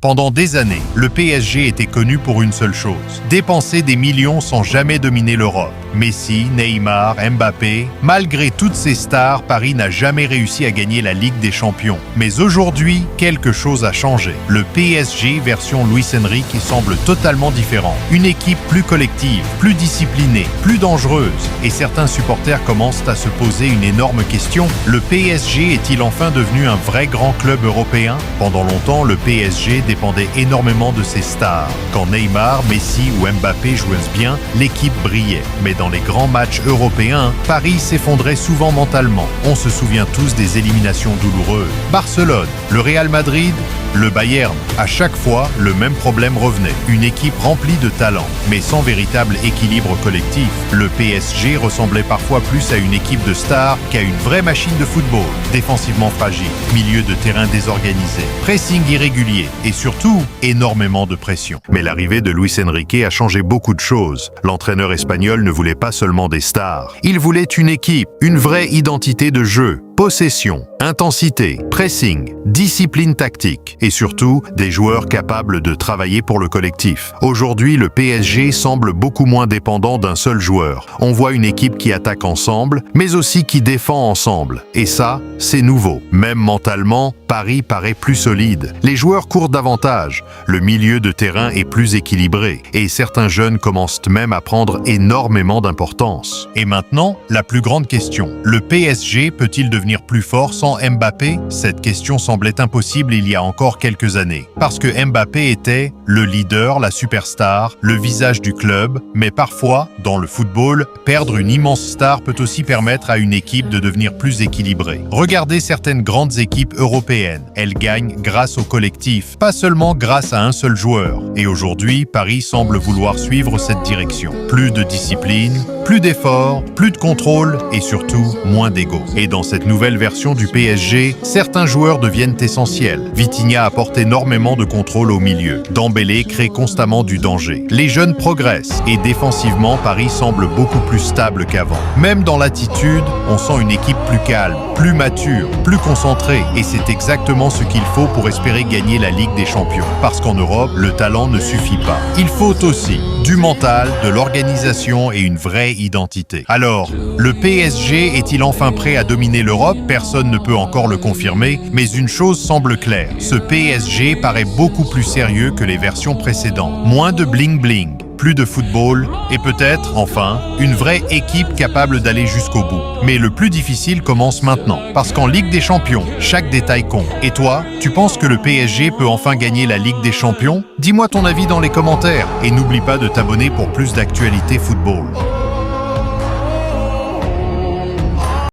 Pendant des années, le PSG était connu pour une seule chose, dépenser des millions sans jamais dominer l'Europe. Messi, Neymar, Mbappé, malgré toutes ces stars, Paris n'a jamais réussi à gagner la Ligue des Champions. Mais aujourd'hui, quelque chose a changé. Le PSG version Luis Enrique semble totalement différent. Une équipe plus collective, plus disciplinée, plus dangereuse. Et certains supporters commencent à se poser une énorme question. Le PSG est-il enfin devenu un vrai grand club européen? Pendant longtemps, le PSG dépendait énormément de ses stars. Quand Neymar, Messi ou Mbappé jouaient bien, l'équipe brillait. Mais dans les grands matchs européens, Paris s'effondrait souvent mentalement. On se souvient tous des éliminations douloureuses. Barcelone, le Real Madrid, le Bayern. À chaque fois, le même problème revenait. Une équipe remplie de talent, mais sans véritable équilibre collectif. Le PSG ressemblait parfois plus à une équipe de stars qu'à une vraie machine de football. Défensivement fragile, milieu de terrain désorganisé, pressing irrégulier et surtout, énormément de pression. Mais l'arrivée de Luis Enrique a changé beaucoup de choses. L'entraîneur espagnol ne voulait pas seulement des stars. Il voulait une équipe, une vraie identité de jeu. Possession, intensité, pressing, discipline tactique et surtout des joueurs capables de travailler pour le collectif. Aujourd'hui, le PSG semble beaucoup moins dépendant d'un seul joueur. On voit une équipe qui attaque ensemble, mais aussi qui défend ensemble. Et ça, c'est nouveau. Même mentalement, Paris paraît plus solide. Les joueurs courent davantage, le milieu de terrain est plus équilibré et certains jeunes commencent même à prendre énormément d'importance. Et maintenant, la plus grande question. Le PSG peut-il devenir plus fort sans Mbappé? Cette question semblait impossible il y a encore quelques années. Parce que Mbappé était le leader, la superstar, le visage du club, mais parfois, dans le football, perdre une immense star peut aussi permettre à une équipe de devenir plus équilibrée. Regardez certaines grandes équipes européennes. Elles gagnent grâce au collectif, pas seulement grâce à un seul joueur. Et aujourd'hui, Paris semble vouloir suivre cette direction. Plus de discipline, plus d'efforts, plus de contrôle et surtout moins d'ego. Et dans cette nouvelle version du PSG, certains joueurs deviennent essentiels. Vitinha apporte énormément de contrôle au milieu. Dembélé crée constamment du danger. Les jeunes progressent et défensivement, Paris semble beaucoup plus stable qu'avant. Même dans l'attitude, on sent une équipe plus calme, plus mature, plus concentrée. Et c'est exactement ce qu'il faut pour espérer gagner la Ligue des Champions. Parce qu'en Europe, le talent ne suffit pas. Il faut aussi du mental, de l'organisation et une vraie identité. Alors, le PSG est-il enfin prêt à dominer l'Europe? Personne ne peut encore le confirmer, mais une chose semble claire. Ce PSG paraît beaucoup plus sérieux que les versions précédentes. Moins de bling-bling, plus de football et peut-être, enfin, une vraie équipe capable d'aller jusqu'au bout. Mais le plus difficile commence maintenant, parce qu'en Ligue des Champions, chaque détail compte. Et toi, tu penses que le PSG peut enfin gagner la Ligue des Champions? Dis-moi ton avis dans les commentaires et n'oublie pas de t'abonner pour plus d'actualités football.